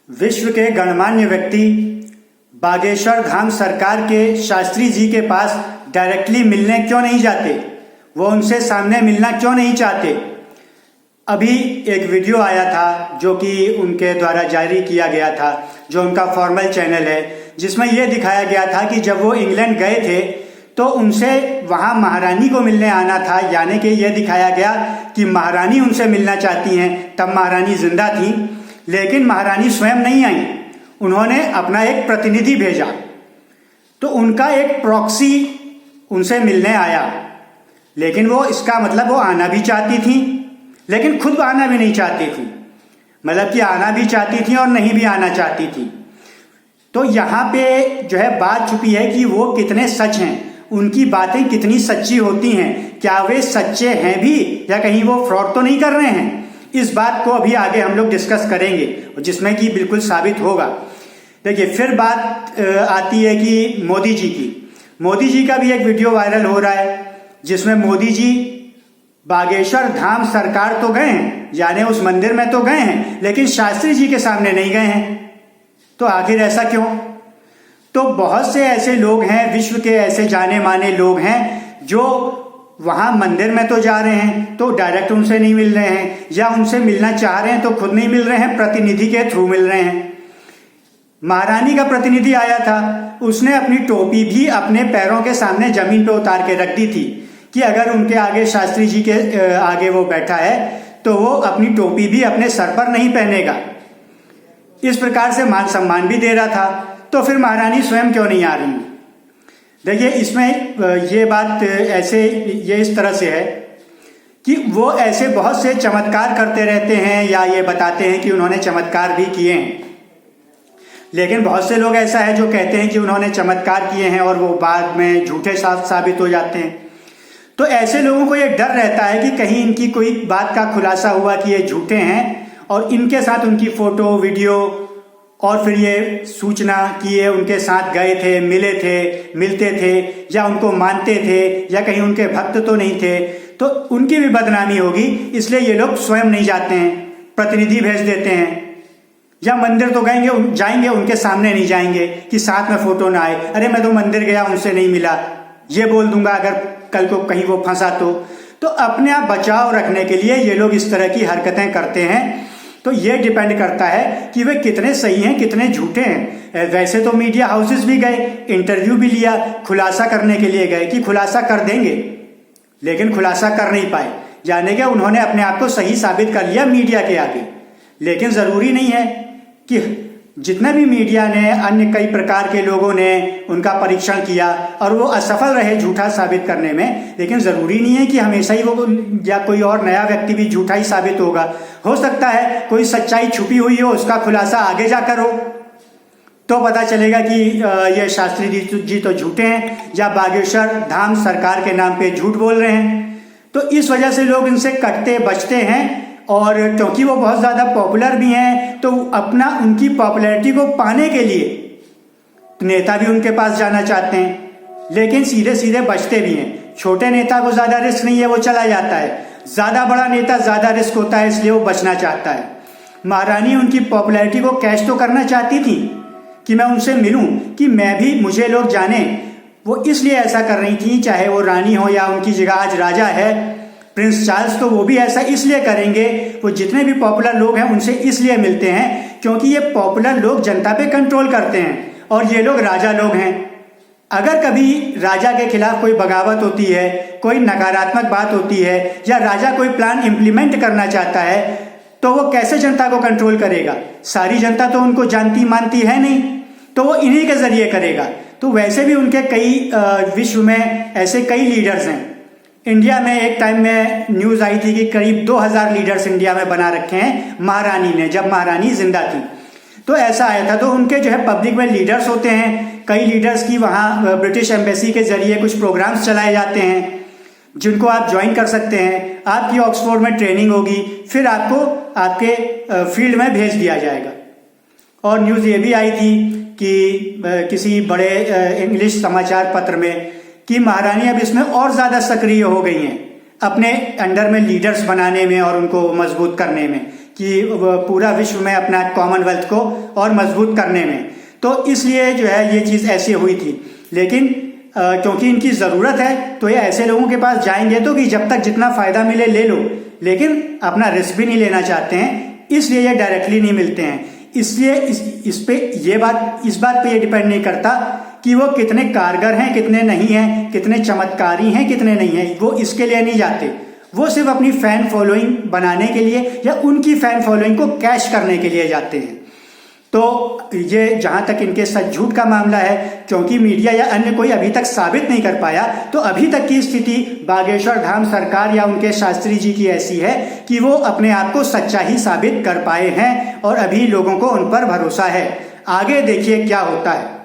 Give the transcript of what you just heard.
विश्व के गणमान्य व्यक्ति बागेश्वर धाम सरकार के शास्त्री जी के पास डायरेक्टली मिलने क्यों नहीं जाते? वो उनसे सामने मिलना क्यों नहीं चाहते? अभी एक वीडियो आया था जो कि उनके द्वारा जारी किया गया था, जो उनका फॉर्मल चैनल है, जिसमें यह दिखाया गया था कि जब वो इंग्लैंड गए थे तो उनसे वहाँ महारानी को मिलने आना था। यानी कि यह दिखाया गया कि महारानी उनसे मिलना चाहती हैं। तब महारानी जिंदा थी, लेकिन महारानी स्वयं नहीं आई, उन्होंने अपना एक प्रतिनिधि भेजा। तो उनका एक प्रॉक्सी उनसे मिलने आया, लेकिन वो इसका मतलब वो आना भी चाहती थी, लेकिन खुद आना भी नहीं चाहती थी। मतलब कि आना भी चाहती थी और नहीं भी आना चाहती थी। तो यहाँ पे जो है बात छुपी है कि वो कितने सच हैं, उनकी बातें कितनी सच्ची होती हैं, क्या वे सच्चे हैं भी या कहीं वो फ्रॉड तो नहीं कर रहे हैं। इस बात को अभी आगे हम लोग डिस्कस करेंगे, जिसमें कि बिल्कुल साबित होगा। देखिए, फिर बात आती है कि मोदी जी की। मोदी जी का भी एक वीडियो वायरल हो रहा है, जिसमें मोदी जी बागेश्वर धाम सरकार तो गए हैं, यानी उस मंदिर में तो गए हैं, लेकिन शास्त्री जी के सामने नहीं गए हैं। तो आखिर ऐसा क्यों? तो बहुत से ऐसे लोग हैं, विश्व के ऐसे जाने माने लोग हैं जो वहां मंदिर में तो जा रहे हैं तो डायरेक्ट उनसे नहीं मिल रहे हैं, या उनसे मिलना चाह रहे हैं तो खुद नहीं मिल रहे हैं, प्रतिनिधि के थ्रू मिल रहे हैं। महारानी का प्रतिनिधि आया था, उसने अपनी टोपी भी अपने पैरों के सामने जमीन पे उतार के रख दी थी कि अगर उनके आगे शास्त्री जी के आगे वो बैठा है तो वो अपनी टोपी भी अपने सर पर नहीं पहनेगा। इस प्रकार से मान सम्मान भी दे रहा था। तो फिर महारानी स्वयं क्यों नहीं आ रही? देखिए, इसमें ये बात ये इस तरह से है कि वो ऐसे बहुत से चमत्कार करते रहते हैं, या ये बताते हैं कि उन्होंने चमत्कार भी किए हैं। लेकिन बहुत से लोग ऐसा है जो कहते हैं कि उन्होंने चमत्कार किए हैं और वो बाद में झूठे साबित हो जाते हैं। तो ऐसे लोगों को ये डर रहता है कि कहीं इनकी कोई बात का खुलासा हुआ कि ये झूठे हैं, और इनके साथ उनकी फोटो वीडियो और फिर ये सूचना कि ये उनके साथ गए थे, मिले थे, मिलते थे, या उनको मानते थे, या कहीं उनके भक्त तो नहीं थे, तो उनकी भी बदनामी होगी। इसलिए ये लोग स्वयं नहीं जाते हैं, प्रतिनिधि भेज देते हैं। या मंदिर तो जाएंगे, उनके सामने नहीं जाएंगे कि साथ में फोटो ना आए। अरे मैं तो मंदिर गया, उनसे नहीं मिला, ये बोल दूंगा अगर कल को कहीं वो फंसा तो अपने आप बचाव रखने के लिए ये लोग इस तरह की हरकतें करते हैं। तो ये डिपेंड करता है कि वे कितने सही हैं, कितने झूठे हैं। वैसे तो मीडिया हाउसेस भी गए, इंटरव्यू भी लिया, खुलासा करने के लिए गए कि खुलासा कर देंगे, लेकिन खुलासा कर नहीं पाए। यानी कि उन्होंने अपने आप को सही साबित कर लिया मीडिया के आगे। लेकिन जरूरी नहीं है कि जितना भी मीडिया ने, अन्य कई प्रकार के लोगों ने उनका परीक्षण किया और वो असफल रहे झूठा साबित करने में, लेकिन जरूरी नहीं है कि हमेशा ही वो या कोई और नया व्यक्ति भी झूठा ही साबित होगा। हो सकता है कोई सच्चाई छुपी हुई हो, उसका खुलासा आगे जाकर हो, तो पता चलेगा कि ये शास्त्री जी तो झूठे हैं, या बागेश्वर धाम सरकार के नाम पे झूठ बोल रहे हैं। तो इस वजह से लोग इनसे कटते बचते हैं, और क्योंकि वो बहुत ज़्यादा पॉपुलर भी हैं तो उनकी पॉपुलैरिटी को पाने के लिए नेता भी उनके पास जाना चाहते हैं, लेकिन सीधे सीधे बचते भी हैं। छोटे नेता को ज़्यादा रिस्क नहीं है, वो चला जाता है। ज़्यादा बड़ा नेता ज़्यादा रिस्क होता है, इसलिए वो बचना चाहता है। महारानी उनकी पॉपुलैरिटी को कैश तो करना चाहती थी कि मैं उनसे मिलूं, कि मुझे लोग जाने। वो इसलिए ऐसा कर रही थी, चाहे वो रानी हो या उनकी जगह आज राजा है प्रिंस चार्ल्स, तो वो भी ऐसा इसलिए करेंगे। वो जितने भी पॉपुलर लोग हैं उनसे इसलिए मिलते हैं क्योंकि ये पॉपुलर लोग जनता पे कंट्रोल करते हैं, और ये लोग राजा लोग हैं। अगर कभी राजा के खिलाफ कोई बगावत होती है, कोई नकारात्मक बात होती है, या राजा कोई प्लान इंप्लीमेंट करना चाहता है, तो वो कैसे जनता को कंट्रोल करेगा? सारी जनता तो उनको जानती मानती है नहीं, तो वो इन्हीं के जरिए करेगा। तो वैसे भी उनके कई विश्व में ऐसे कई लीडर्स हैं। इंडिया में एक टाइम में न्यूज़ आई थी कि करीब 2000 लीडर्स इंडिया में बना रखे हैं महारानी ने, जब महारानी जिंदा थी। तो ऐसा आया था। तो उनके जो है पब्लिक में लीडर्स होते हैं, कई लीडर्स की वहाँ ब्रिटिश एम्बेसी के जरिए कुछ प्रोग्राम्स चलाए जाते हैं, जिनको आप ज्वाइन कर सकते हैं। आपकी ऑक्सफोर्ड में ट्रेनिंग होगी, फिर आपको आपके फील्ड में भेज दिया जाएगा। और न्यूज़ ये भी आई थी कि किसी बड़े इंग्लिश समाचार पत्र में कि महारानी अब इसमें और ज़्यादा सक्रिय हो गई हैं, अपने अंडर में लीडर्स बनाने में और उनको मजबूत करने में, कि पूरा विश्व में अपना कॉमनवेल्थ को और मजबूत करने में। तो इसलिए जो है ये चीज़ ऐसी हुई थी। लेकिन क्योंकि इनकी ज़रूरत है तो ये ऐसे लोगों के पास जाएंगे तो कि जब तक जितना फ़ायदा मिले ले लो, लेकिन अपना रिस्क भी नहीं लेना चाहते हैं, इसलिए ये डायरेक्टली नहीं मिलते हैं। इसलिए इस बात पे ये डिपेंड नहीं करता कि वो कितने कारगर हैं, कितने नहीं हैं, कितने चमत्कारी हैं, कितने नहीं हैं, वो इसके लिए नहीं जाते। वो सिर्फ अपनी फ़ैन फॉलोइंग बनाने के लिए या उनकी फ़ैन फॉलोइंग को कैश करने के लिए जाते हैं। तो ये जहाँ तक इनके सच झूठ का मामला है, क्योंकि मीडिया या अन्य कोई अभी तक साबित नहीं कर पाया, तो अभी तक की स्थिति बागेश्वर धाम सरकार या उनके शास्त्री जी की ऐसी है कि वो अपने आप को सच्चा ही साबित कर पाए हैं और अभी लोगों को उन पर भरोसा है। आगे देखिए क्या होता है।